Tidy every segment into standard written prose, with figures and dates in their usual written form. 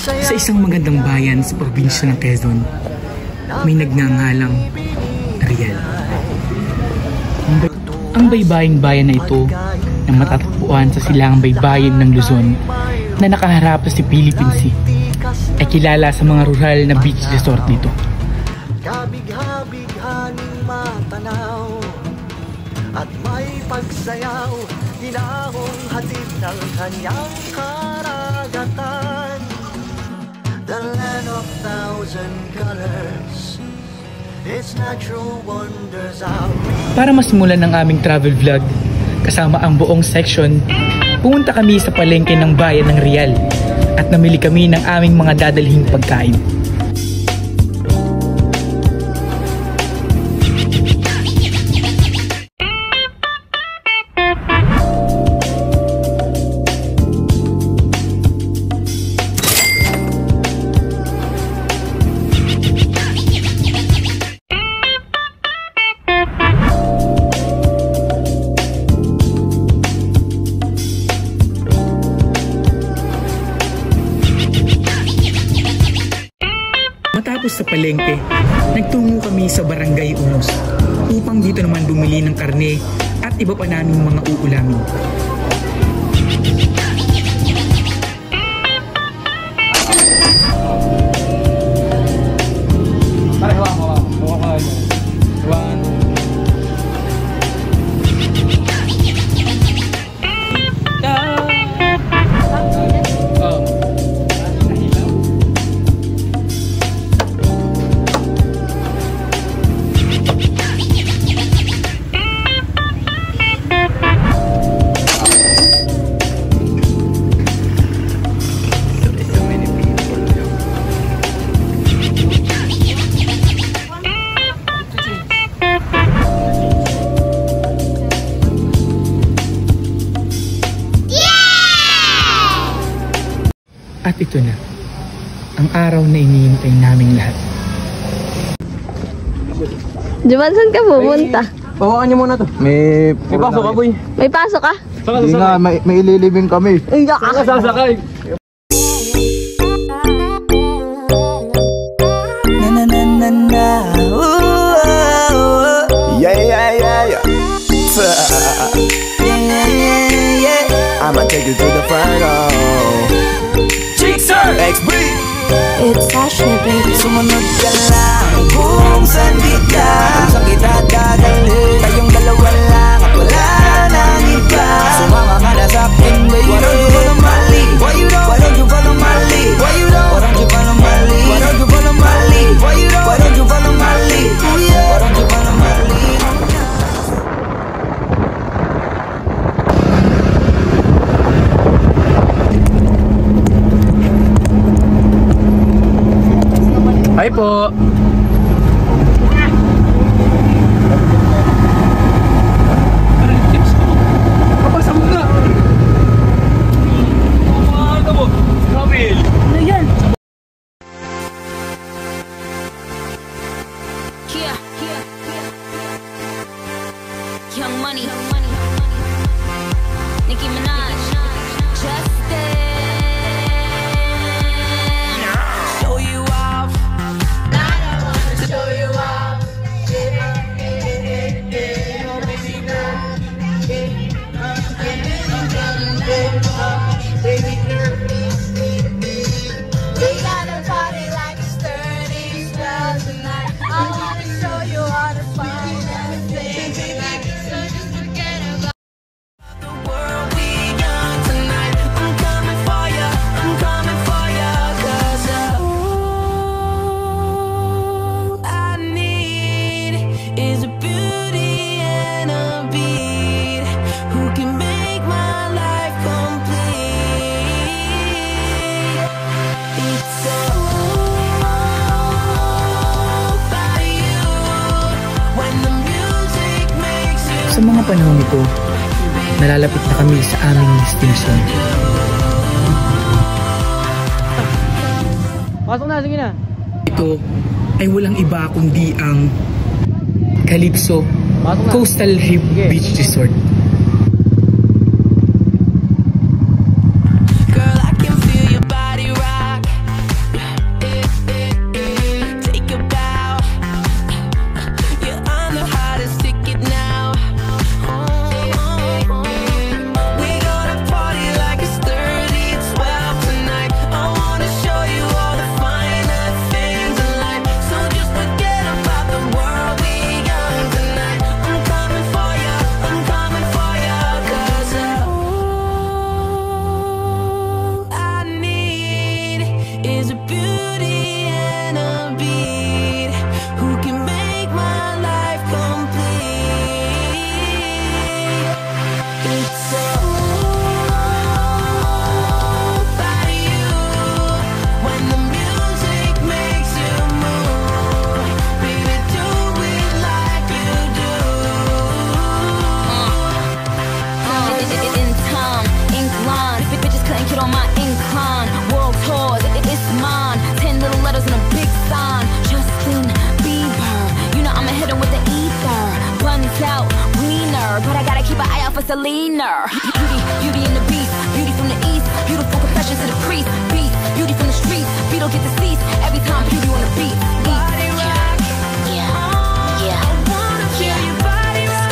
Sa isang magandang bayan sa probinsya ng Quezon, may nagngangalang Rial. Ang baybaying bayan na ito na matatagpuan sa silangang baybayin ng Luzon na nakaharap sa Philippine Sea ay kilala sa mga rural na beach resort dito. Kabig-habighaning matanaw at may pagsayaw, hinahong hatid ng kanyang karagatan. The land of thousand colors, its natural wonders are. Para masimulan ang aming travel vlog kasama ang buong section, pumunta kami sa palengke ng bayan ng Rial at namili kami ng aming mga dadalhing pagkain. Matapos sa palengke, nagtungo kami sa Barangay Unos upang dito naman bumili ng karne at iba pa naming mga uulamin. At ito na, ang araw na iniintay naming lahat. Juman, saan ka pupunta? Pawakan niyo muna to. May pasok ka, boy. May pasok ka? Hindi nga, may ililibing kami. Iyak ka. Sasakay. I'ma take you to the Ferno. XB. It's Ashley, baby. Sumunod ka lang kung saan di ka. Kung saan kita dadalhin, tayong dalawa lang at wala nang iba. Sumama ka na sa'kin, baby. Why don't you follow my lead? Why don't you follow my lead? Why don't you follow my lead? Why don't you follow my lead? Why don't you follow my lead? Why don't you follow my lead? Hi po! Kapasa mo na! Ano mo? Kamil! Ano yan? Young Money, Nicki Minaj, Justin. Sa mga panahon ito, nalalapit na kami sa aming destination. Pasok na, sige na. Ito ay walang iba kundi ang Calypso Coastal Beach Resort. a Selena. Beauty in the beast, beauty from the east, beautiful confessions of the priest. Beast, beauty from the streets, beat don't get to cease. Every time beauty on the beat. Body rock, yeah, yeah. I wanna feel your body rock.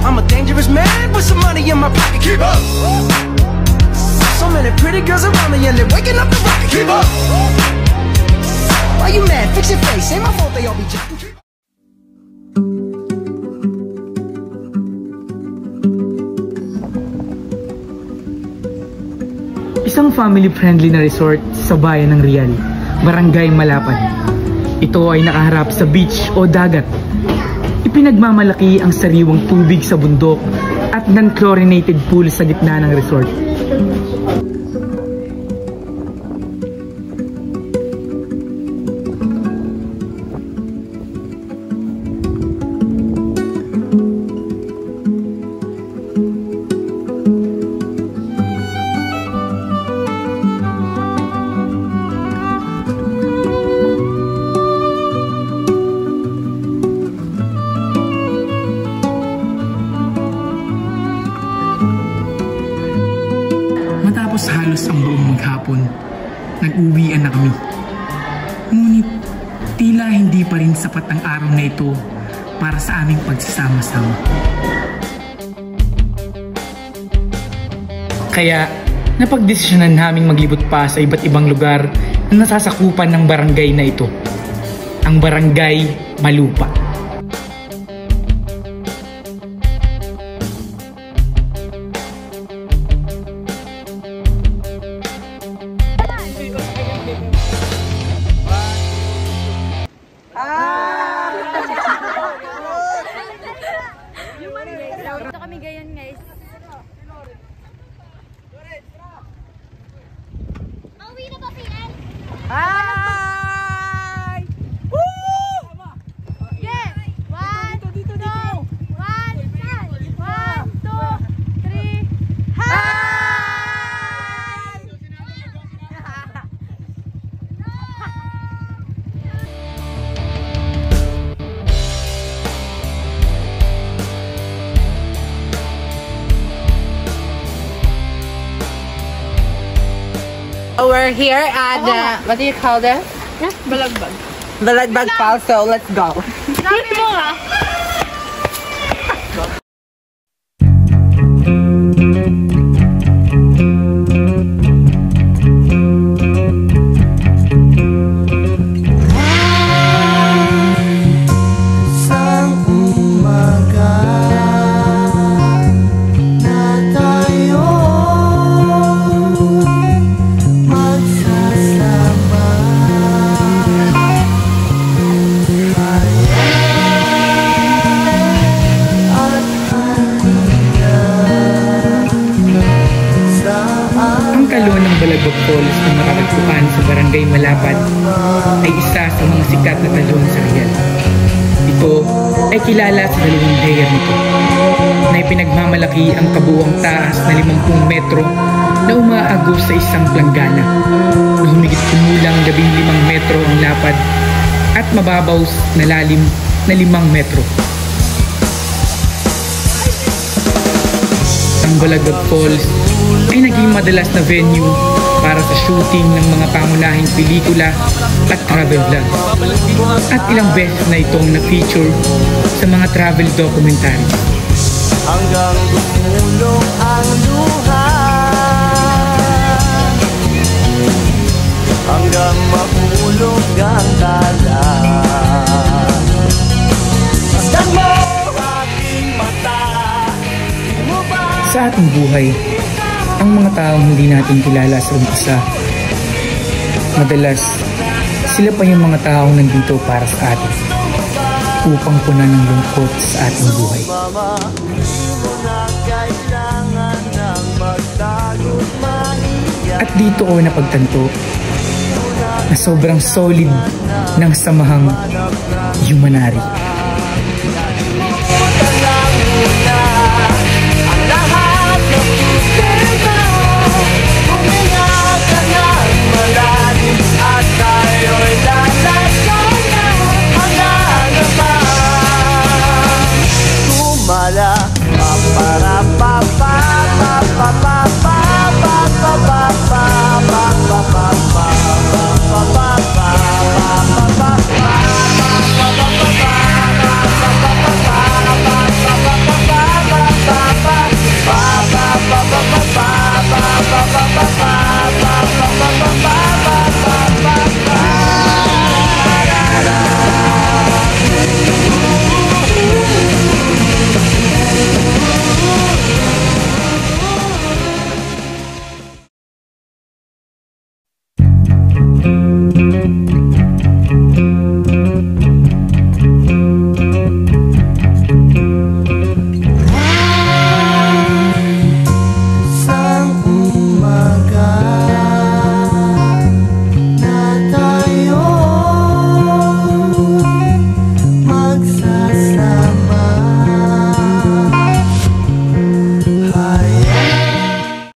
I'm a dangerous man with some money in my pocket. Keep up. So many pretty girls around me and they're waking up the rocket. Keep up. Why you mad? Fix your face. Ain't my fault they all be jacking. Isang family-friendly na resort sa bayan ng Real, Barangay Malapad. Ito ay nakaharap sa beach o dagat. Ipinagmamalaki ang sariwang tubig sa bundok at non-chlorinated pool sa gitna ng resort. Matapos halos ang buong maghapon, nag-uwian na kami. Ngunit tila hindi pa rin sapat ang araw na ito para sa aming pagsasama-sama. Kaya napagdesisyonan naming maglibot pa sa iba't ibang lugar na nasasakupan ng barangay na ito, ang Barangay Malupa. Ito kami gayon, guys. Pauwi na ba, PL? Hi! Woo! Yeah! 1, 2, 1, 1, 2, 3. Hi! We're here at what do you call this? Balagbag. Balagbag Falls, so let's go. Sabi mo nga. doon sa Real. Ito ay kilala sa dalawang layer nito na ipinagmamalaki ang kabuuang taas na 50 metro na umaagos sa isang planggana na humigit kumulang 15 metro ang lapad at mababaw na lalim na 5 metro. Ang Balagbag Falls ay naging madalas na venue para sa shooting ng mga pangunahing pelikula at travel vlog. At ilang beses na itong na-feature sa mga travel documentary. Hanggang gumulong ang luha, hanggang mahulog ang tala. Masdan mo aking mata. Sa ating buhay, ang mga taong hindi natin kilala sa umpisa, madalas sila pa yung mga taong nandito para sa atin upang punan ng lungkot sa ating buhay. At dito ko napagtanto na sobrang solid ng samahang humanary.